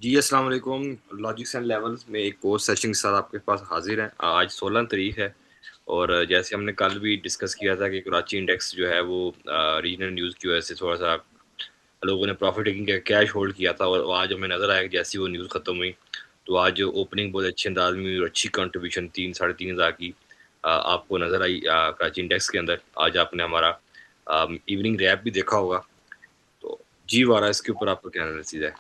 जी, अस्सलाम वालेकुम। Logics and levels में एक और सेशन के साथ आपके पास हाज़िर हैं। आज 16 तारीख है और जैसे हमने कल भी डिस्कस किया था कि कराची इंडेक्स जो है वो रीजनल न्यूज़ की वजह से थोड़ा-सा लोगों ने प्रॉफ़िट टेकिंग का कैश होल्ड किया था और आज हमें नज़र आया कि जैसे ही वो न्यूज़ ख़त्म हुई, तो आज ओपनिंग बहुत अच्छे अंदाज़ में हुई और अच्छी कंट्रीब्यूशन 3 साढ़े 3 हज़ार की आपको नज़र आई कराची इंडेक्स के अंदर। आज आपने हमारा इवनिंग रैप भी देखा होगा। तो जी, वारा इसके ऊपर आपका क्या एनालिसिस है?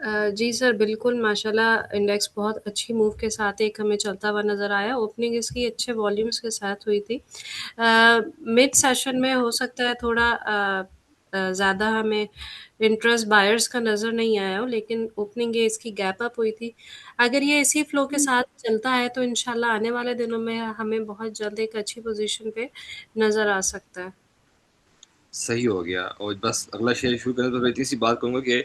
जी सर, बिल्कुल माशाल्लाह इंडेक्स बहुत अच्छी मूव के साथ एक हमें चलता हुआ नज़र आया। ओपनिंग इसकी अच्छे वॉल्यूम्स के साथ हुई थी। मिड सेशन में हो सकता है थोड़ा ज़्यादा हमें इंटरेस्ट बायर्स का नज़र नहीं आया हो, लेकिन ओपनिंग ये इसकी गैप अप हुई थी। अगर ये इसी फ्लो के साथ चलता है तो इंशाल्लाह आने वाले दिनों में हमें बहुत जल्द एक अच्छी पोज़ीशन पे नज़र आ सकता है। सही हो गया और बस अगला शेयर शुरू करें तो मैं इतनी सी बात कहूँगा कि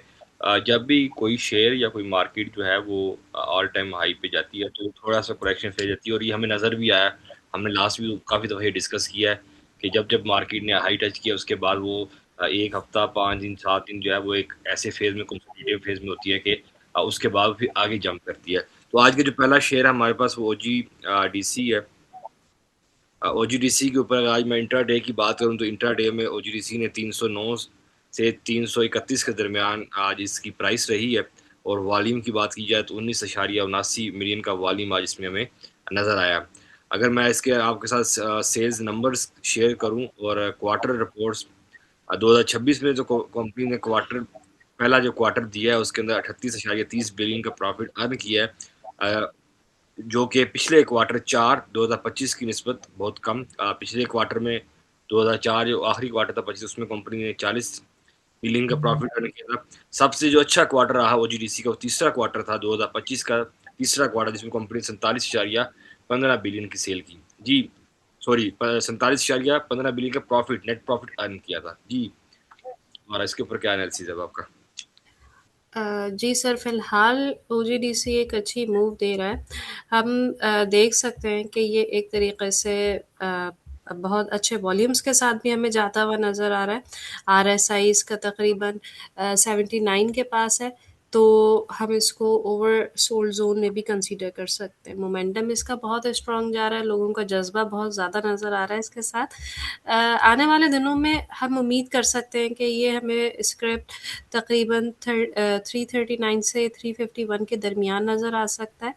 जब भी कोई शेयर या कोई मार्केट जो है वो ऑल टाइम हाई पे जाती है तो थोड़ा सा करेक्शन फेज जाती है और ये हमें नज़र भी आया। हमने लास्ट भी काफ़ी दफ़ा ये डिस्कस किया है कि जब जब मार्केट ने हाई टच किया उसके बाद वो 1 हफ्ता 5 दिन 7 दिन जो है वो एक ऐसे फेज में कंसोलिडेटिव फेज में होती है कि उसके बाद फिर आगे जंप करती है। तो आज का जो पहला शेयर है हमारे पास वो OG DC है। ओजीडीसी के ऊपर आज मैं इंट्राडे की बात करूं तो इंट्राडे में ओजीडीसी ने 309 से 331 के दरमियान आज इसकी प्राइस रही है और वॉल्यूम की बात की जाए तो 19.79 मिलियन का वॉल्यूम आज इसमें हमें नज़र आया। अगर मैं इसके आपके साथ सेल्स नंबर्स शेयर करूं और क्वार्टर रिपोर्ट्स 2026 में जो कंपनी ने क्वार्टर पहला जो क्वार्टर दिया है उसके अंदर 38.30 बिलियन का प्रॉफिट अर्न किया है, जो कि पिछले क्वार्टर 4 2025 की निस्बत बहुत कम। पिछले क्वार्टर में 2004 जो आखिरी क्वार्टर था 25 उसमें कंपनी ने 40 बिलियन का प्रॉफिट अर्न किया था। सबसे जो अच्छा क्वार्टर रहा ओजीडीसी का वो तीसरा क्वार्टर था 2025 का तीसरा क्वार्टर जिसमें कंपनी 47.15 बिलियन की सेल की। जी, सॉरी 47.15 बिलियन का प्रॉफिट नेट प्रॉफिट अर्न किया था। जी, और इसके ऊपर क्या एनालिसिस है आपका? जी सर, फ़िलहाल ओजीडीसी एक अच्छी मूव दे रहा है। हम देख सकते हैं कि ये एक तरीक़े से बहुत अच्छे वॉल्यूम्स के साथ भी हमें जाता हुआ नज़र आ रहा है। आरएसआई इसका तकरीबन 79 के पास है, तो हम इसको ओवर सोल्ड ज़ोन में भी कंसीडर कर सकते हैं। मोमेंटम इसका बहुत स्ट्रॉन्ग जा रहा है, लोगों का जज़्बा बहुत ज़्यादा नज़र आ रहा है इसके साथ। आने वाले दिनों में हम उम्मीद कर सकते हैं कि ये हमें स्क्रिप्ट तकरीबन 339 से 351 के दरमियान नज़र आ सकता है।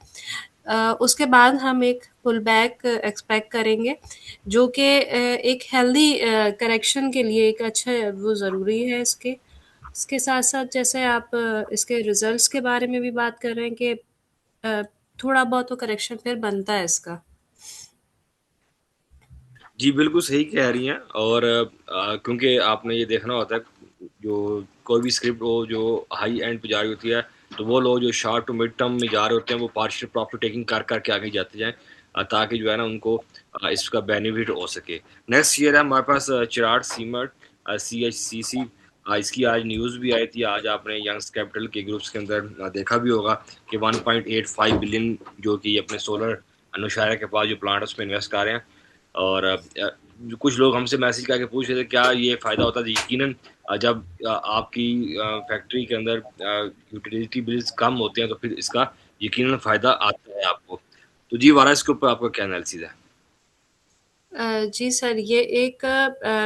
उसके बाद हम एक पुल बैक एक्सपेक्ट करेंगे, जो कि एक हेल्दी करेक्शन के लिए एक अच्छा वो ज़रूरी है इसके। इसके साथ-साथ जैसे आप इसके रिज़ल्ट्स के बारे में भी बात कर रहे हैं कि अ, थोड़ा बहुत तो करेक्शन फिर बनता है इसका। जी, बिल्कुल सही कह रही हैं और क्योंकि आपने ये देखना होता है जो कोई भी स्क्रिप्ट हो जो हाई एंड पे जा रही होती है, तो वो लोग जो शॉर्ट टू मिड टर्म में जा रहे होते हैं वो पार्शियल प्रॉफिट टेकिंग कर के आगे जाते जाएँ, ताकि जो है ना उनको इसका बेनिफिट हो सके। नेक्स्ट शेयर है हमारे पास चिराग सीमेंट CHCC। इसकी आज न्यूज़ भी आई थी। आज आपने यंग्स कैपिटल के ग्रुप्स के अंदर देखा भी होगा कि 1.85 बिलियन जो कि अपने सोलर नौशहरा के पास जो प्लांट है उसमें इन्वेस्ट कर रहे हैं। और कुछ लोग हमसे मैसेज करके पूछ रहे थे क्या ये फ़ायदा होता है? यकीनन जब आपकी फैक्ट्री के अंदर यूटिलिटी बिल्स कम होते हैं तो फिर इसका यकीनन फ़ायदा आता है आपको। तो जी वारा इसके ऊपर आपका क्या एनालिसिस है? जी सर, ये एक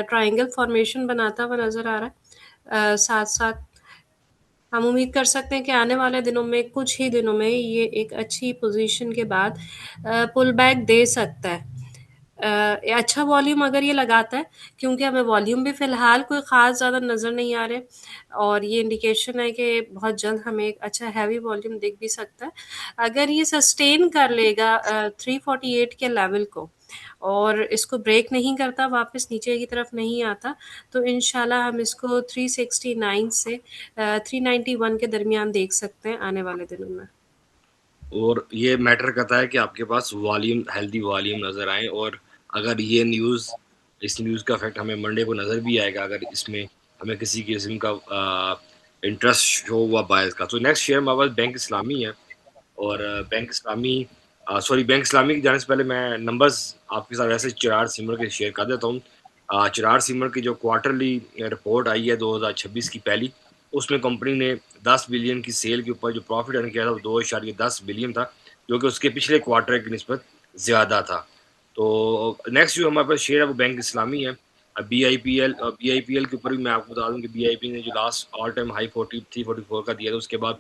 ट्रायंगल फॉर्मेशन बनाता हुआ नज़र आ रहा है। साथ-साथ हम उम्मीद कर सकते हैं कि आने वाले दिनों में कुछ ही दिनों में ये एक अच्छी पोज़ीशन के बाद पुल बैक दे सकता है। अच्छा वॉल्यूम अगर ये लगाता है, क्योंकि हमें वॉल्यूम भी फ़िलहाल कोई ख़ास ज़्यादा नज़र नहीं आ रहे और ये इंडिकेशन है कि बहुत जल्द हमें एक अच्छा हैवी वॉल्यूम दिख भी सकता है। अगर ये सस्टेन कर लेगा 348 के लेवल को और इसको ब्रेक नहीं करता, वापस नीचे की तरफ नहीं आता, तो इंशाल्लाह हम इसको 369 से 391 के दरमियान देख सकते हैं आने वाले दिनों में। और ये मैटर करता है कि आपके पास वॉल्यूम हेल्दी वॉल्यूम नज़र आए और अगर ये न्यूज़ इस न्यूज़ का इफ़ेक्ट हमें मंडे को नज़र भी आएगा अगर इसमें हमें किसी किस्म का इंटरेस्ट शो हुआ बायर्स का। तो नेक्स्ट शेयर हमारे पास बैंक इस्लामी है और बैंक इस्लामी बैंक इस्लामी की जाने से पहले मैं नंबर्स आपके साथ वैसे चिराग सिमर के शेयर कर देता हूँ। चिराग सिमर की जो क्वार्टरली रिपोर्ट आई है 2026 की पहली, उसमें कंपनी ने 10 बिलियन की सेल के ऊपर जो प्रॉफिट अर्न किया था वो 2.10 बिलियन था, जो कि उसके पिछले क्वार्टर की निस्बत ज़्यादा था। तो नेक्स्ट जो हमारे पास शेयर है वो बैंक इस्लामी है। बीआईपीएल के ऊपर भी मैं आपको बता दूं कि बीआईपी ने जो लास्ट ऑल टाइम हाई 43-44 का दिया था, उसके बाद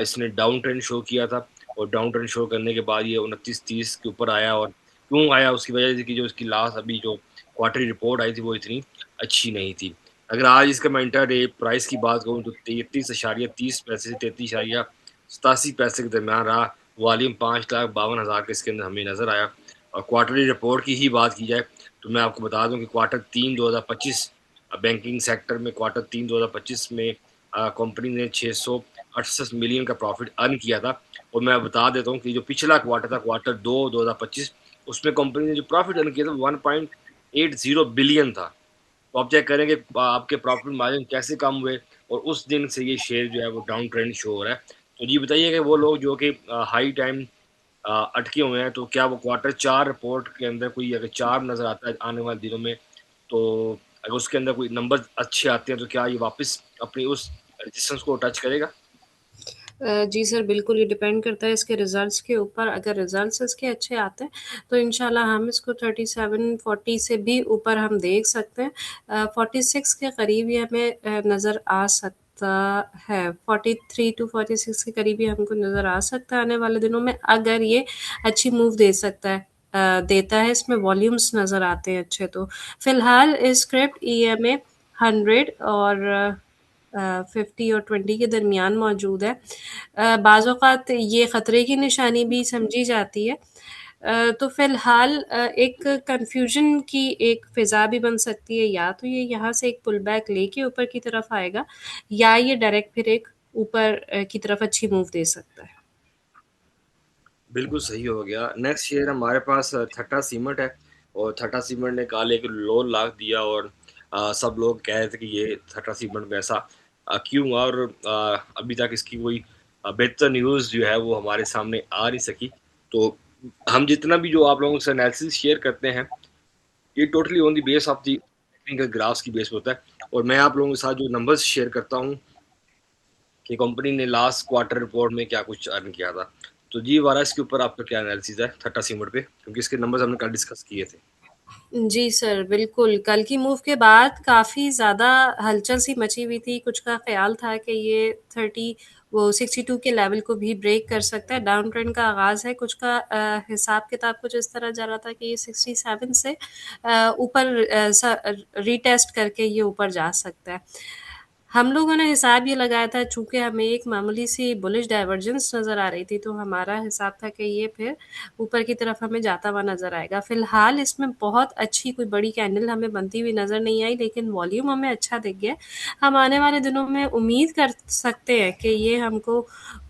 इसने डाउन ट्रेंड शो किया था, और डाउन ट्रेंड शो करने के बाद ये 29-30 के ऊपर आया। और क्यों आया, उसकी वजह थी कि जो उसकी लास्ट अभी जो क्वार्टरली रिपोर्ट आई थी वो इतनी अच्छी नहीं थी। अगर आज इसका मैं इंटर डे प्राइस की बात करूँ तो 33.30 पैसे से 33.87 पैसे के दरमियान रहा। वॉल्यूम 5,52,000 का इसके अंदर हमें नजर आया। और क्वार्टरली रिपोर्ट की ही बात की जाए तो मैं आपको बता दूं कि क्वार्टर 3 2025 बैंकिंग सेक्टर में क्वार्टर 3 2025 में कंपनी ने 668 मिलियन का प्रॉफिट अर्न किया था। और मैं बता देता हूँ कि जो पिछला क्वार्टर था क्वार्टर 2 2025, उसमें कंपनी ने जो प्रॉफिट अर्न किया था 1.80 बिलियन था। तो आप चेक करेंगे आपके प्रॉफिट मार्जिन कैसे कम हुए, और उस दिन से ये शेयर जो है वो डाउन ट्रेंड शो हो रहा है। तो जी बताइए कि वो लोग जो कि हाई टाइम अटके हुए हैं, तो क्या वो क्वार्टर 4 रिपोर्ट के अंदर कोई अगर चार नजर आता है आने वाले दिनों में, तो अगर उसके अंदर कोई नंबर अच्छे आते हैं तो क्या ये वापस अपनी उस रेजिस्टेंस को टच करेगा? जी सर, बिल्कुल ये डिपेंड करता है इसके रिज़ल्ट्स के ऊपर। अगर रिज़ल्ट्स इसके अच्छे आते हैं, तो इंशाल्लाह हम इसको 37-40 से भी ऊपर हम देख सकते हैं। 46 के करीब ये हमें नज़र आ सकता है। 43 टू 46 के करीब ये हमको नज़र आ सकता है आने वाले दिनों में, अगर ये अच्छी मूव दे सकता है, देता है। इसमें वॉल्यूम्स नज़र आते हैं अच्छे। तो फिलहाल इस क्रिप्ट ईएमए 100 और 50 और 20 के दरमियान मौजूद है। बाज़ औक़ात ये ख़तरे की निशानी भी समझी जाती है। तो फ़िलहाल एक कन्फ्यूज़न की एक फ़िज़ा भी बन सकती है, या तो ये यहाँ से एक पुल बैक लेके ऊपर की तरफ आएगा, या ये डायरेक्ट फिर एक ऊपर की तरफ अच्छी मूव दे सकता है। बिल्कुल सही हो गया। नेक्स्ट शेयर हमारे पास थट्टा सीमेंट है। और थट्टा सीमेंट ने कल एक लो लाख दिया, और सब लोग कह रहे थे कि ये थट्टा सीमेंट में ऐसा क्यों हुआ, और अभी तक इसकी कोई बेहतर न्यूज़ जो है वो हमारे सामने आ नहीं सकी। तो हम जितना भी जो आप लोगों से एनालिसिस शेयर करते हैं, ये totally on the base of the technical graphs की बेस पे होता है। और मैं आप लोगों के साथ जो नंबर्स शेयर करता हूँ कि कंपनी ने लास्ट क्वार्टर रिपोर्ट में क्या कुछ अर्न किया था। तो जी वारा, इसके ऊपर आपका क्या एनालिसिस है थट्टा सीमेंट पे, क्योंकि इसके नंबर्स हमने कल डिस्कस किए थे। जी सर, बिल्कुल। कल की मूव के बाद काफ़ी ज़्यादा हलचल सी मची हुई थी। कुछ का ख़्याल था कि ये 30 वो 62 के लेवल को भी ब्रेक कर सकता है। डाउन ट्रेंड का आगाज़ है। कुछ का हिसाब-किताब कुछ इस तरह जा रहा था कि ये 67 से ऊपर रीटेस्ट करके ये ऊपर जा सकता है। हम लोगों ने हिसाब ये लगाया था, चूँकि हमें एक मामूली सी बुलिश डाइवर्जेंस नज़र आ रही थी, तो हमारा हिसाब था कि ये फिर ऊपर की तरफ हमें जाता हुआ नज़र आएगा। फ़िलहाल इसमें बहुत अच्छी कोई बड़ी कैंडल हमें बनती हुई नज़र नहीं आई, लेकिन वॉल्यूम हमें अच्छा दिख गया। हम आने वाले दिनों में उम्मीद कर सकते हैं कि ये हमको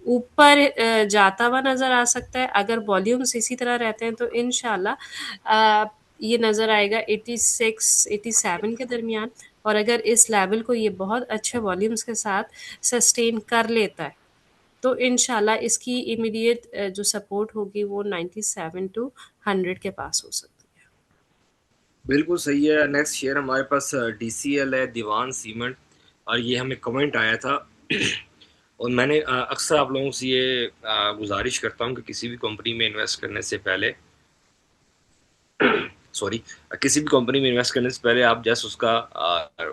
ऊपर जाता हुआ नज़र आ सकता है। अगर वॉल्यूम्स इसी तरह रहते हैं, तो इंशाल्लाह ये नज़र आएगा 86, 87 के दरमियान। और अगर इस लेवल को ये बहुत अच्छे वॉल्यूम्स के साथ सस्टेन कर लेता है, तो इंशाल्लाह इसकी इमीडिएट जो सपोर्ट होगी वो 97 टू 100 के पास हो सकती है। बिल्कुल सही है। नेक्स्ट शेयर हमारे पास डीसीएल है, दीवान सीमेंट। और ये हमें कमेंट आया था और मैंने अक्सर आप लोगों से ये गुजारिश करता हूँ कि किसी भी कंपनी में इन्वेस्ट करने से पहले सॉरी किसी भी कंपनी में इन्वेस्ट करने से पहले आप जस्ट उसका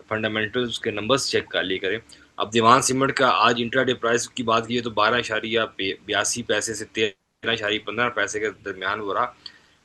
फंडामेंटल्स, उसके नंबर्स चेक कर लिया करें। अब दीवान सीमेंट का आज इंट्राडे प्राइस की बात की तो 12.82 पैसे से 13.15 पैसे के दरमियान हो रहा।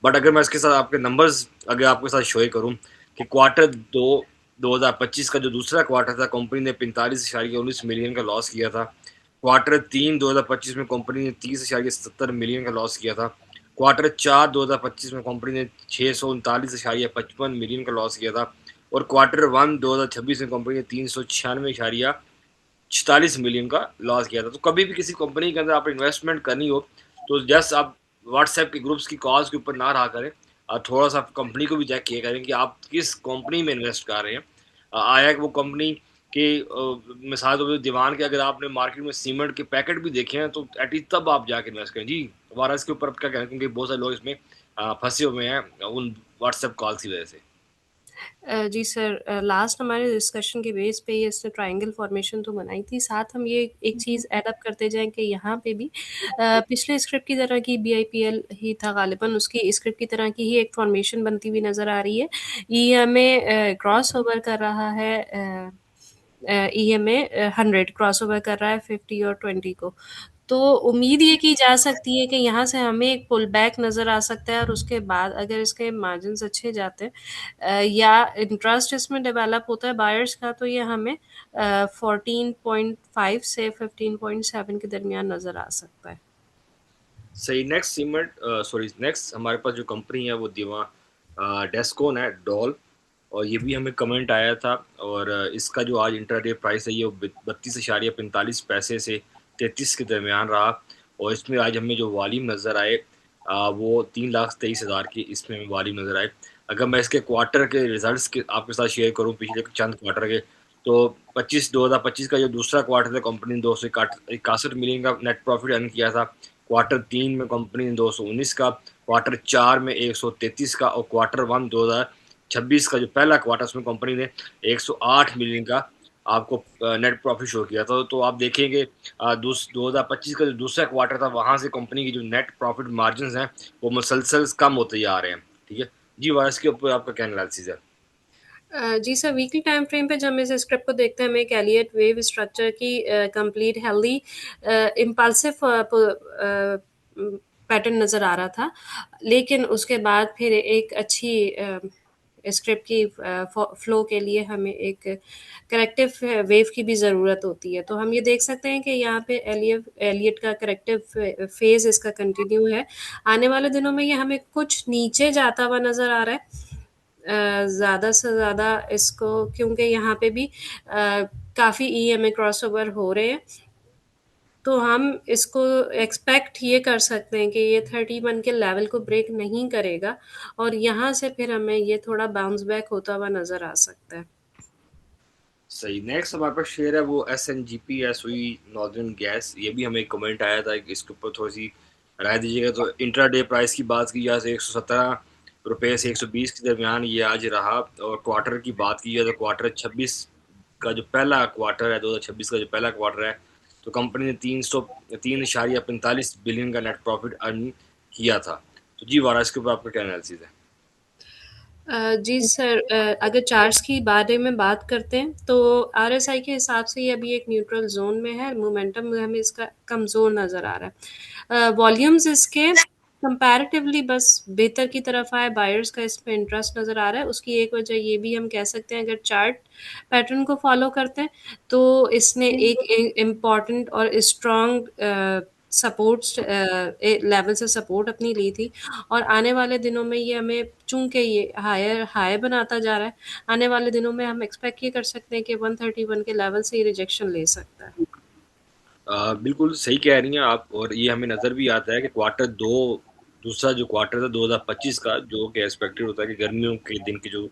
बट अगर मैं इसके साथ आपके नंबर्स अगर आपके साथ शेयर करूं कि क्वार्टर 2 2025 का जो दूसरा क्वार्टर था, कंपनी ने 45.19 मिलियन का लॉस किया था। क्वार्टर 3 2025 में कंपनी ने 30.70 मिलियन का लॉस किया था। क्वार्टर 4 2025 में कंपनी ने 639.55 मिलियन का लॉस किया था। और क्वार्टर 1 2026 में कंपनी ने 396.46 मिलियन का लॉस किया था। तो कभी भी किसी कंपनी के अंदर आप इन्वेस्टमेंट करनी हो तो जस्ट आप व्हाट्सएप के ग्रुप्स की कॉल्स के ऊपर ना रहा करें, और थोड़ा सा कंपनी को भी चेक किया करें कि आप किस कंपनी में इन्वेस्ट कर रहे हैं। आया कि वो कंपनी के मिसाल तो दीवान के अगर आपने मार्केट में सीमेंट के पैकेट भी देखे हैं तो एटलीस्ट तब आप जाके इन्वेस्ट करें। जी हमारा इसके ऊपर अब क्या कहना है, क्योंकि बहुत सारे लोग इसमें फंसे हुए हैं उन व्हाट्सएप कॉल्स की वजह से। जी सर, लास्ट हमारे डिस्कशन के बेस पे ये इसने ट्रायंगल फॉर्मेशन तो बनाई थी, साथ हम ये एक चीज़ ऐड अप करते जाएँ कि यहाँ पे भी पिछले स्क्रिप्ट की तरह की बीआईपीएल ही था गालिबन, उसकी स्क्रिप्ट की तरह की ही एक फॉर्मेशन बनती हुई नज़र आ रही है। ये हमें क्रॉस ओवर कर रहा है, ईएमए 100 क्रॉसओवर कर रहा है 50 और 20 को। तो उम्मीद ये की जा सकती है कि यहाँ से हमें एक पुल बैक नज़र आ सकता है, और उसके बाद अगर इसके मार्जिन्स अच्छे जाते हैं या इंटरेस्ट इसमें डेवलप होता है बायर्स का, तो ये हमें 14.5 से 15.7 के दरमियान नज़र आ सकता है। सही। नेक्स्ट सीमेंट, सॉरी, नेक्स्ट हमारे पास जो कंपनी है वो दिवा डेस्कोन है, डॉल। और ये भी हमें कमेंट आया था, और इसका जो आज इंटरडे प्राइस है ये 32.45 से 33 के दरमियान रहा। और इसमें आज हमें जो वॉल्यूम नज़र आए वो 3,23,000 की इसमें वॉल्यूम नज़र आए। अगर मैं इसके क्वार्टर के रिजल्ट्स के आपके साथ शेयर करूं, पिछले चंद क्वार्टर के, तो 2025 का जो दूसरा क्वार्टर था, कंपनी ने 261 मिलियन का नेट प्रॉफिट अर्न किया था। क्वार्टर 3 में कंपनी ने 219 का, क्वार्टर 4 में 133 का, और क्वार्टर 1 2026 का जो पहला क्वार्टर, उसमें कंपनी ने 108 मिलियन का आपको नेट प्रॉफिट शो किया था। तो आप देखेंगे 2025 का जो दूसरा क्वार्टर था, वहां से कंपनी की जो नेट प्रॉफिट मार्जिन हैं वो मुसलसल कम होते जा रहे हैं। ठीक है जी, वायरस के ऊपर आपका क्या एनालिसिस है? जी सर, वीकली टाइम फ्रेम पे जब हम इस स्क्रिप्ट को देखते हैं, हमें एक एलियट वेव स्ट्रक्चर की कंप्लीट हेल्दी इम्पल्सिव पैटर्न नज़र आ रहा था, लेकिन उसके बाद फिर एक अच्छी स्क्रिप्ट की फ्लो के लिए हमें एक करेक्टिव वेव की भी ज़रूरत होती है। तो हम ये देख सकते हैं कि यहाँ पे एलियट का करेक्टिव फेज इसका कंटिन्यू है। आने वाले दिनों में ये हमें कुछ नीचे जाता हुआ नज़र आ रहा है, ज़्यादा से ज़्यादा इसको, क्योंकि यहाँ पे भी काफ़ी ईएमए क्रॉसओवर हो रहे हैं, तो हम इसको एक्सपेक्ट ये कर सकते हैं कि ये 31 के लेवल को ब्रेक नहीं करेगा, और यहाँ से फिर हमें ये थोड़ा बाउंस बैक होता हुआ नज़र आ सकता है। सही। नेक्स्ट हमारे पास शेयर है वो SNGP है, सुई नॉर्दर्न गैस। ये भी हमें कमेंट आया था कि इसके ऊपर थोड़ी सी राय दीजिएगा। तो इंट्राडे प्राइस की बात की जाए तो 117 रुपये से 120 के दरमियान ये आज रहा। और क्वार्टर की बात की जाए तो क्वार्टर 26 का जो पहला क्वार्टर है, 2026 का जो पहला क्वार्टर है, तो कंपनी ने 303.45 बिलियन का नेट प्रॉफिट अर्न किया था। तो जी वारा, इसके ऊपर आपका क्या एनालिसिस है? जी सर, अगर चार्ट्स की बारे में बात करते हैं तो आरएसआई के हिसाब से ये अभी एक न्यूट्रल जोन में है, मोमेंटम में हमें इसका कमज़ोर नज़र आ रहा है। वॉल्यूम्स इसके कंपैरेटिवली बस बेहतर की तरफ आए, बायर्स का इस पे इंटरेस्ट नज़र आ रहा है। उसकी एक वजह ये भी हम कह सकते हैं, अगर चार्ट पैटर्न को फॉलो करते हैं तो इसने एक इम्पॉर्टेंट और स्ट्रॉन्ग सपोर्ट्स लेवल से सपोर्ट अपनी ली थी, और आने वाले दिनों में ये हमें, चूंकि ये हायर हाई बनाता जा रहा है, आने वाले दिनों में हम एक्सपेक्ट ये कर सकते हैं कि 131 के लेवल से ये रिजेक्शन ले सकता है। बिल्कुल सही कह रही हैं आप। और ये हमें नज़र भी आता है कि क्वार्टर 2, दूसरा जो क्वार्टर था 2025 का, जो कि एक्सपेक्टेड होता है कि गर्मियों के दिन के जो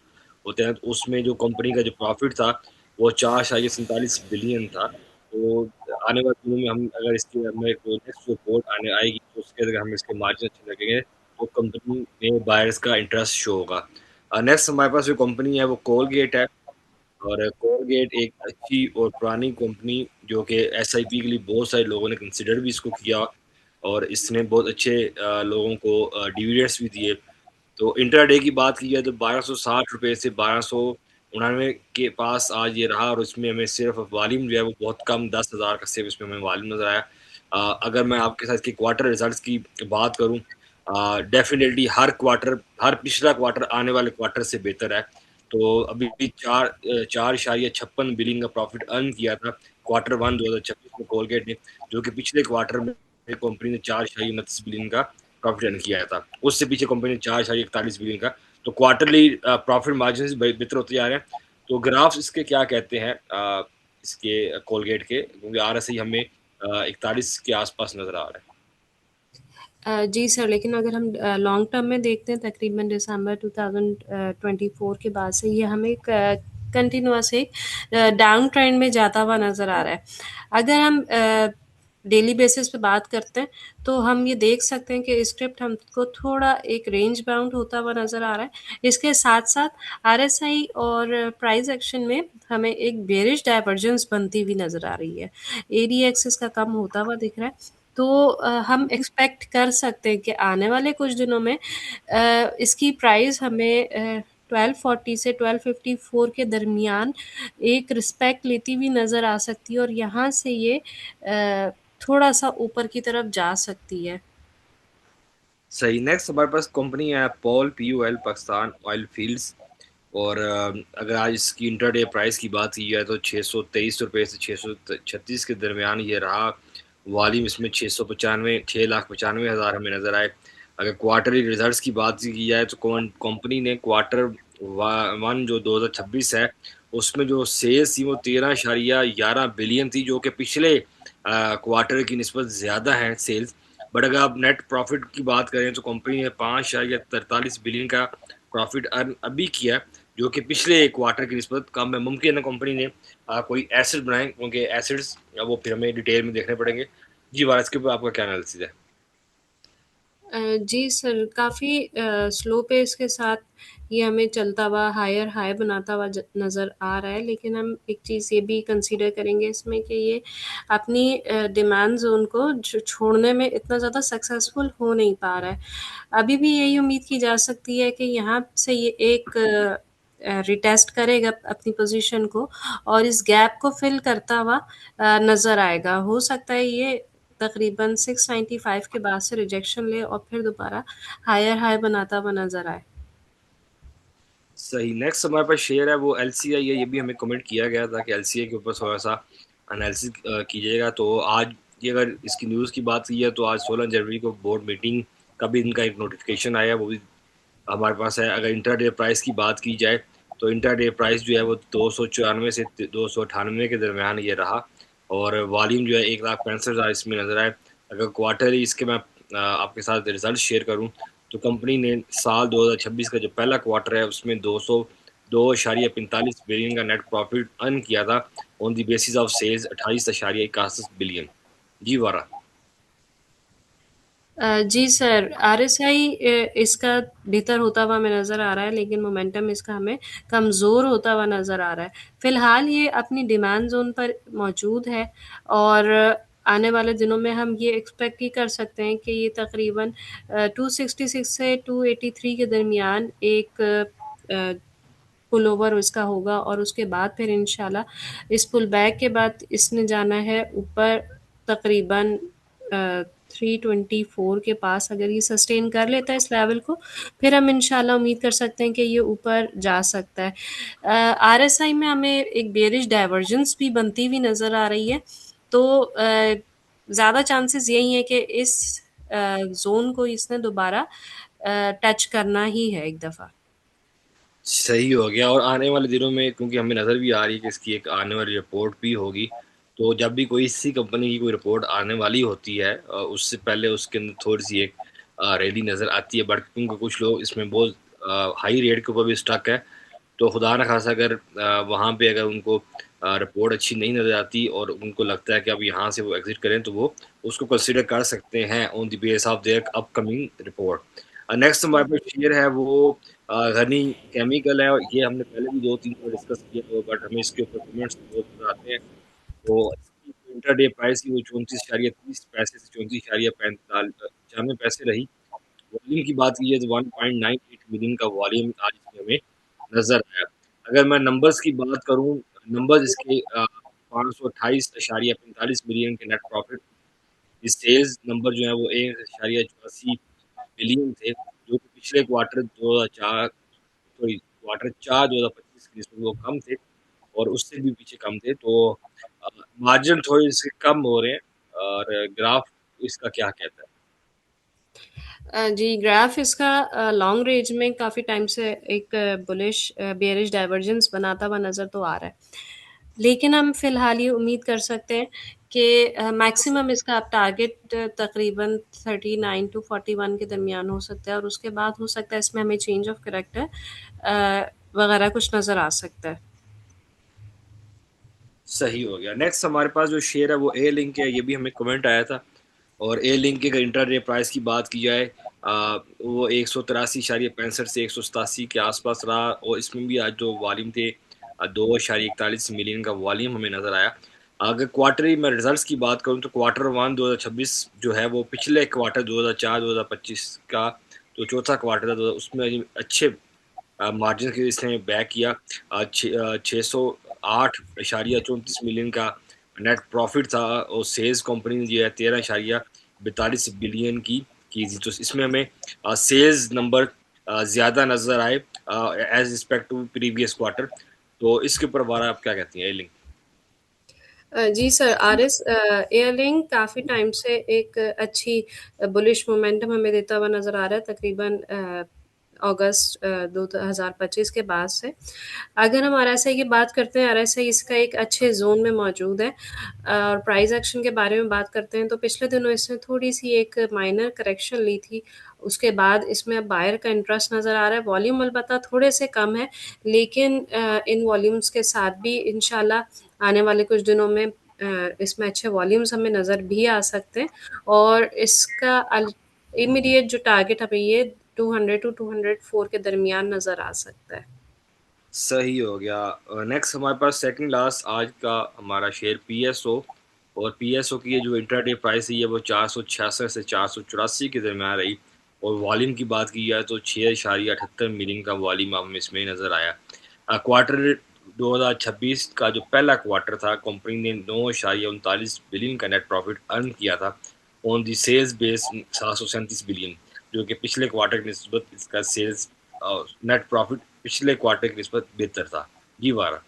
होते हैं, तो उसमें जो कंपनी का जो प्रॉफिट था वो 4.47 बिलियन था। तो आने वाले दिनों में हम अगर इसकी हमें कोई नेक्स्ट रिपोर्ट आने आएगी तो उसके अगर हम इसके मार्जिन अच्छे लगेंगे तो कंपनी में बायर्स का इंटरेस्ट शो होगा। नेक्स्ट हमारे पास जो कंपनी है वो कोलगेट है। और कोलगेट एक अच्छी और पुरानी कंपनी, जो कि SIP के लिए बहुत सारे लोगों ने कंसिडर भी इसको किया, और इसने बहुत अच्छे लोगों को डिविडेंड्स भी दिए। तो इंट्राडे की बात की जाए तो 1260 रुपये से 1299 के पास आज ये रहा। और इसमें हमें सिर्फ वॉल्यूम जो है वो बहुत कम, 10,000 का सिर्फ इसमें हमें वॉल्यूम नजर आया। अगर मैं आपके साथ इसके क्वार्टर रिजल्ट्स की बात करूं, डेफिनेटली हर क्वार्टर, हर पिछला क्वार्टर आने वाले क्वार्टर से बेहतर है। तो अभी भी 4.56 बिलियन का प्रॉफिट अर्न किया था क्वार्टर 1 2026 में कोलगेट ने, जो कि पिछले क्वार्टर में कंपनी ने 4.29 बिलियन का प्रॉफिट अर्न किया था। उससे पीछे कंपनी ने 4.41 बिलियन का। तो क्वार्टरली प्रॉफिट मार्जिन बेहतर होते जा रहे हैं। तो ग्राफ्स इसके क्या कहते हैं, इसके कोलगेट के, क्योंकि RSI हमें 41 के आसपास नजर आ रहा है। जी सर, लेकिन अगर हम लॉन्ग टर्म में देखते हैं, तकरीबन दिसंबर 2024 के बाद से ये हमें कंटिन्यूअस एक डाउन ट्रेंड में जाता हुआ नज़र आ रहा है। अगर हम डेली बेसिस पे बात करते हैं, तो हम ये देख सकते हैं कि स्क्रिप्ट हमको थोड़ा एक रेंज बाउंड होता हुआ नज़र आ रहा है। इसके साथ-साथ आरएसआई और प्राइस एक्शन में हमें एक बेयरिश डाइवर्जेंस बनती हुई नज़र आ रही है। एडीएक्स इसका कम होता हुआ दिख रहा है। तो हम एक्सपेक्ट कर सकते हैं कि आने वाले कुछ दिनों में इसकी प्राइस हमें 1240 से 1254 के दरमियान एक रिस्पेक्ट लेती हुई नज़र आ सकती है, और यहाँ से ये थोड़ा सा ऊपर की तरफ जा सकती है। सही। नेक्स्ट हमारे पास कंपनी है Paul POL Pakistan oil fields. और अगर आज इसकी इंटरडे प्राइस की बात की जाए तो 623 रुपये से 636 के दरमियान ये रहा। वॉल्यूम इसमें 6,95,000 हमें नज़र आए। अगर क्वार्टरली रिजल्ट्स की बात की जाए तो कंपनी ने क्वार्टर 1 जो 2026 है उसमें जो सेल्स थी वो 13.11 बिलियन थी, जो कि पिछले क्वार्टर की निस्बत ज़्यादा है सेल्स। बट अगर आप नेट प्रॉफिट की बात करें तो कंपनी ने 5.43 बिलियन का प्रॉफिट अर्न अभी किया है, जो कि पिछले क्वार्टर की निस्बत कम है। मुमकिन है कंपनी ने कोई एसेट बनाए, क्योंकि एसेट्स वो फिर हमें डिटेल में देखने पड़ेंगे। जी वारस के ऊपर आपका क्या एनालिसिस है? जी सर, काफ़ी स्लो पेस के साथ ये हमें चलता हुआ हायर हाई बनाता हुआ नज़र आ रहा है, लेकिन हम एक चीज़ ये भी कंसीडर करेंगे इसमें कि ये अपनी डिमांड जोन को छोड़ने में इतना ज़्यादा सक्सेसफुल हो नहीं पा रहा है। अभी भी यही उम्मीद की जा सकती है कि यहाँ से ये एक रिटेस्ट करेगा अपनी पोजीशन को, और इस गैप को फिल करता हुआ नज़र आएगा। हो सकता है ये तकरीबन 695 के बाद से रिजेक्शन ले और फिर दोबारा हायर हाई बनाता हुआ नज़र आए। सही। नेक्स्ट हमारे पास शेयर है वो LCI है। ये भी हमें कमेंट किया गया था कि LCI के ऊपर थोड़ा सा एनालिसिस कीजिएगा। तो आज ये अगर इसकी न्यूज़ की बात की है तो आज 16 जनवरी को बोर्ड मीटिंग का भी इनका एक नोटिफिकेशन आया, वो भी हमारे पास है। अगर इंटरडे प्राइस की बात की जाए तो इंटरडे प्राइस जो है वो 294 से 298 के दरमियान ये रहा। और वॉल्यूम जो है 1,65,000 इसमें नजर आए। अगर क्वार्टरली इसके मैं आपके साथ रिजल्ट शेयर करूं तो कंपनी ने साल 2026 का जो पहला क्वार्टर है उसमें 202.45 बिलियन का नेट प्रॉफिट अर्न किया था on the basis of sales 28.61 billion. जी वारा। जी सर, आरएसआई इसका बेहतर होता हुआ हमें नज़र आ रहा है, लेकिन मोमेंटम इसका हमें कमज़ोर होता हुआ नज़र आ रहा है। फ़िलहाल ये अपनी डिमांड ज़ोन पर मौजूद है, और आने वाले दिनों में हम ये एक्सपेक्ट ही कर सकते हैं कि ये तकरीबन 266 से 283 के दरमियान एक पुल ओवर इसका होगा, और उसके बाद फिर इंशाल्लाह इस पुल बैक के बाद इसने जाना है ऊपर तकरीबन 324 के पास। अगर ये सस्टेन कर लेता है इस लेवल को, फिर हम इंशाल्लाह उम्मीद कर सकते हैं कि ये ऊपर जा सकता है। आरएसआई में हमें एक बेरिश डाइवर्जेंस भी बनती हुई नज़र आ रही है, तो ज़्यादा चांसेस यही है कि इस जोन को इसने दोबारा टच करना ही है एक दफ़ा। सही हो गया। और आने वाले दिनों में क्योंकि हमें नज़र भी आ रही है कि इसकी एक आने वाली रिपोर्ट भी होगी, तो जब भी कोई इसी कंपनी की कोई रिपोर्ट आने वाली होती है उससे पहले उसके अंदर थोड़ी सी एक रैली नज़र आती है। बट क्योंकि कुछ लोग इसमें बहुत हाई रेट के ऊपर भी स्टक है, तो खुदा न खासा अगर वहाँ पे अगर उनको रिपोर्ट अच्छी नहीं नज़र आती और उनको लगता है कि अब यहाँ से वो एग्जिट करें, तो वो उसको कंसिडर कर सकते हैं on the base of their upcoming report. Next हमारे पास शेयर है वो गनी केमिकल है। और ये हमने पहले भी 2-3 बार डिस्कस किया हुआ, बट हमें इसके ऊपर कमेंट्स बहुत ज़्यादा आते हैं। तो इसकी इंटरडे प्राइस की वो 34.30 पैसे से 34.95 पैसे रही। वॉल्यूम की बात की जाए तो 1.98 मिलियन का वॉल्यूम आज इसमें हमें नजर आया। अगर मैं नंबर्स की बात करूं, नंबर्स इसके 528.45 मिलियन के नेट प्रॉफिट। इस सेल्स नंबर जो है वो 1.84 बिलियन थे, जो कि पिछले क्वार्टर 2004 सॉरी क्वार्टर 4 2025 की निस्बत वो कम थे, और उससे भी पीछे कम थे। तो मार्जिन थोड़े इसके कम हो रहे हैं। और ग्राफ इसका क्या कहता है? जी, ग्राफ इसका लॉन्ग रेंज में काफ़ी टाइम से एक बुलिश बेयरिश डाइवर्जेंस बनाता हुआ नज़र तो आ रहा है। लेकिन हम फ़िलहाल ये उम्मीद कर सकते हैं कि मैक्सिमम इसका अब टारगेट तकरीबन 39 टू 41 के दरमियान हो सकता है, और उसके बाद हो सकता है इसमें हमें चेंज ऑफ करैक्टर वगैरह कुछ नज़र आ सकता है। सही हो गया। नेक्स्ट हमारे पास जो शेयर है वो ए लिंक है, ये भी हमें कमेंट आया था। और ए लिंक के अगर इंटरडे प्राइस की बात की जाए, वो 183.65 से 187 के आसपास रहा, और इसमें भी आज जो वॉल्यूम थे 2.41 मिलियन का वॉल्यूम हमें नजर आया। अगर क्वार्टरली मैं रिजल्ट्स की बात करूं तो क्वार्टर वन 2026 जो है वो पिछले क्वार्टर 2004-2025 का जो चौथा क्वार्टर था, तो उसमें अच्छे मार्जिन के इसने बैक किया। 608.34 मिलियन का नेट प्रॉफिट था, और सेल्स कंपनी ने जो है 13.42 बिलियन की थी। तो इसमें हमें सेल्स नंबर ज़्यादा नज़र आए as respect to previous quarter. तो इसके ऊपर बारा आप क्या कहती हैं, एलिंग? जी सर, आरएस एयरलिंक काफ़ी टाइम से एक अच्छी बुलिश मोमेंटम हमें देता हुआ नज़र आ रहा है, तकरीबन अगस्त 2025 के बाद से। अगर हम आरएसआई की बात करते हैं, आरएसआई इसका एक अच्छे जोन में मौजूद है। और प्राइस एक्शन के बारे में बात करते हैं तो पिछले दिनों इसने थोड़ी सी एक माइनर करेक्शन ली थी। उसके बाद इसमें अब बायर का इंटरेस्ट नज़र आ रहा है। वॉल्यूम अलबत्ता थोड़े से कम है, लेकिन इन वॉल्यूम्स के साथ भी इंशाल्लाह आने वाले कुछ दिनों में इसमें अच्छे वॉल्यूम्स हमें नज़र भी आ सकते हैं। और इसका इमीडिएट जो टारगेट हमें ये 200 टू 204 के दरमियान नज़र आ सकता है। सही हो गया। नेक्स्ट हमारे पास सेकंड लास्ट आज का हमारा शेयर पीएसओ। और पीएसओ की ये जो इंट्राडे प्राइस है, ये वो 466 से 484 के दरमियान रही। और वॉल्यूम की बात की जाए तो 6.78 मिलियन का वॉल्यूम हमें इसमें नज़र आया। क्वार्टर 2026 का जो पहला क्वार्टर था, कंपनी ने 9.39 बिलियन का नेट प्रॉफिट अर्न किया था on the sales base 737 billion, जो कि पिछले क्वार्टर की निस्बत इसका सेल्स नेट प्रॉफिट पिछले क्वार्टर की निस्बत बेहतर था। जी वारा।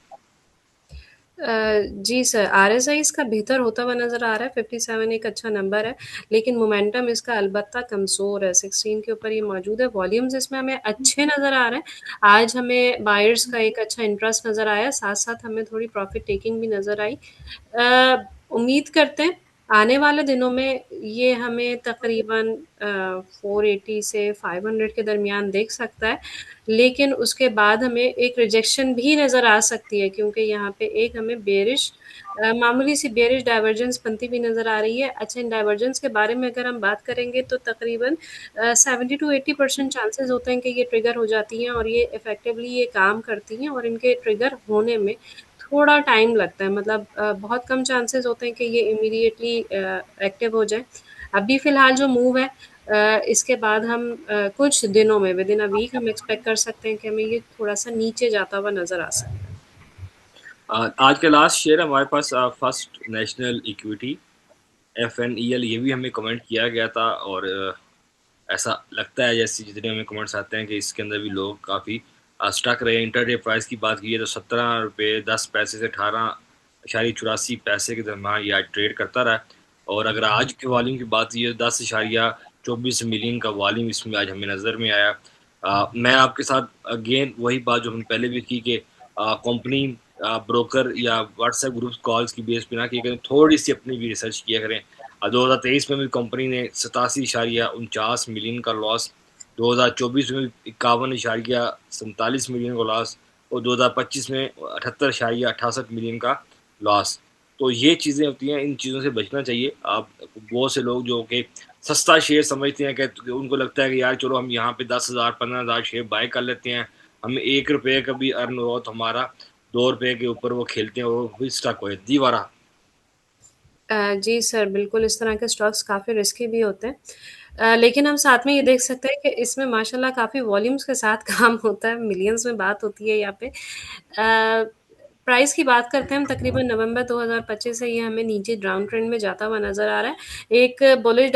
जी सर, आरएसआई इसका बेहतर होता हुआ नज़र आ रहा है। 57 एक अच्छा नंबर है, लेकिन मोमेंटम इसका अलबत्ता कमज़ोर है। 16 के ऊपर ये मौजूद है। वॉल्यूम्स इसमें हमें अच्छे नज़र आ रहे हैं। आज हमें बायर्स का एक अच्छा इंटरेस्ट नज़र आया, साथ-साथ हमें थोड़ी प्रॉफ़िट टेकिंग भी नज़र आई। उम्मीद करते हैं आने वाले दिनों में ये हमें तकरीबन 480 से 500 के दरमियान देख सकता है, लेकिन उसके बाद हमें एक रिजेक्शन भी नज़र आ सकती है, क्योंकि यहाँ पे एक हमें बेरिश मामूली सी बेरिश डाइवर्जेंस बनती हुई नज़र आ रही है। अच्छा, इन डाइवर्जेंस के बारे में अगर हम बात करेंगे तो तकरीबन 70 टू 80% चांसेस होते हैं कि ये ट्रिगर हो जाती हैं और ये इफ़ेक्टिवली ये काम करती हैं, और इनके ट्रिगर होने में थोड़ा टाइम लगता है। मतलब बहुत कम चांसेस होते हैं कि ये इमीडिएटली एक्टिव हो जाए। अभी फ़िलहाल जो मूव है, इसके बाद हम कुछ दिनों में विदिन अ वीक हम एक्सपेक्ट कर सकते हैं कि हमें ये थोड़ा-सा नीचे जाता हुआ नज़र आ सकता है। आज का लास्ट शेयर हमारे पास फर्स्ट नेशनल इक्विटी FNEL, ये भी हमें कमेंट किया गया था। और ऐसा लगता है जैसे जितने हमें कमेंट्स आते हैं कि इसके अंदर भी लोग काफ़ी स्टक रहे हैं। इंटरडे प्राइस की बात की है तो 17 रुपये 10 पैसे से 18.84 पैसे के दरमियान ये आज ट्रेड करता रहा। और अगर आज के वॉल्यूम की बात की है तो 10.24 मिलियन का वॉल्यूम इसमें आज हमें नज़र में आया। मैं आपके साथ अगेन वही बात जो हमने पहले भी की कि कंपनी ब्रोकर या व्हाट्सएप ग्रुप कॉल्स की बेस पे ना किया करें, थोड़ी सी अपनी भी रिसर्च किया करें। 2023 में भी कंपनी ने 87.49 मिलियन का लॉस, 2024 में 51.47 मिलियन का लॉस, और 2025 में 78.68 मिलियन का लॉस। तो ये चीज़ें होती हैं, इन चीज़ों से बचना चाहिए। आप बहुत से लोग जो कि सस्ता शेयर समझते हैं कि उनको लगता है कि यार चलो हम यहाँ पे 10,000 15,000 शेयर बाय कर लेते हैं, हमें 1 रुपये का भी अर्न हो तो हमारा 2 रुपये के ऊपर वो खेलते हैं और वो स्टक हो जाती दीवारा। जी सर, बिल्कुल इस तरह के स्टॉक्स काफ़ी रिस्की भी होते हैं। लेकिन हम साथ में ये देख सकते हैं कि इसमें माशाल्लाह काफ़ी वॉल्यूम्स के साथ काम होता है, मिलियंस में बात होती है यहाँ पे। प्राइस की बात करते हैं हम, तकरीबन नवंबर 2025 से ये हमें नीचे डाउन ट्रेंड में जाता हुआ नज़र आ रहा है। एक बेयरिश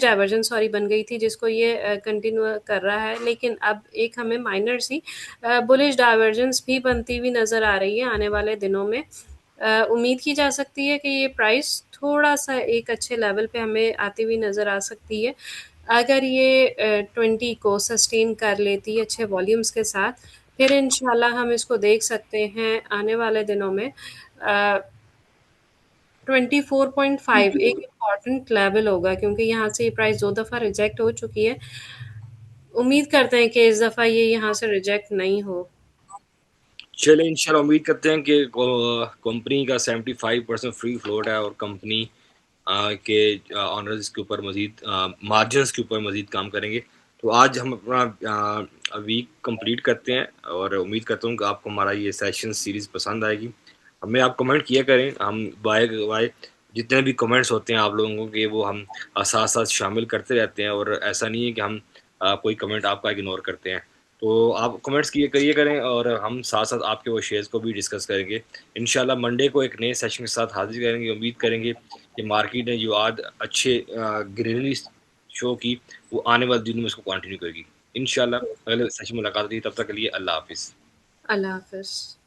डाइवर्जेंस सॉरी बन गई थी, जिसको ये कंटिन्यू कर रहा है, लेकिन अब एक हमें माइनर सी बुलिश डाइवर्जेंस भी बनती हुई नज़र आ रही है आने वाले दिनों में। उम्मीद की जा सकती है कि ये प्राइस थोड़ा-सा एक अच्छे लेवल पे हमें आती हुई नज़र आ सकती है। अगर ये 20 को सस्टेन कर लेती है अच्छे वॉल्यूम्स के साथ, फिर इंशाल्लाह हम इसको देख सकते हैं आने वाले दिनों में। 24.5 एक इम्पॉर्टेंट लेवल होगा, क्योंकि यहाँ से ये प्राइस 2 दफ़ा रिजेक्ट हो चुकी है। उम्मीद करते हैं कि इस दफ़ा ये यहाँ से रिजेक्ट नहीं हो। चलिए इंशाल्लाह उम्मीद करते हैं कि कंपनी का 75% फ्री फ्लोट है और कंपनी के ऑनर्स इसके ऊपर मजीद मार्जिन के ऊपर मजीद काम करेंगे। तो आज हम अपना वीक कंप्लीट करते हैं और उम्मीद करता हूँ कि आपको हमारा ये सेशन सीरीज पसंद आएगी। हमें आप कमेंट किया करें, हम बाय बाय जितने भी कमेंट्स होते हैं आप लोगों के वो हम साथ साथ शामिल करते रहते हैं, और ऐसा नहीं है कि हम कोई कमेंट आपका इग्नोर करते हैं। तो आप कमेंट्स किए करिए करें और हम साथ साथ आपके वो शेयर्स को भी डिस्कस करेंगे। इंशाल्लाह मंडे को एक नए सेशन के साथ हाजिर करेंगे। उम्मीद करेंगे कि मार्केट ने जो आज अच्छे गिरने शो की वो आने वाले दिनों में इसको कंटिन्यू करेगी। इंशाल्लाह अगले सेशन में मुलाकात होगी, तब तक के लिए अल्लाह हाफिज़। अल्लाह हाफ़िज़।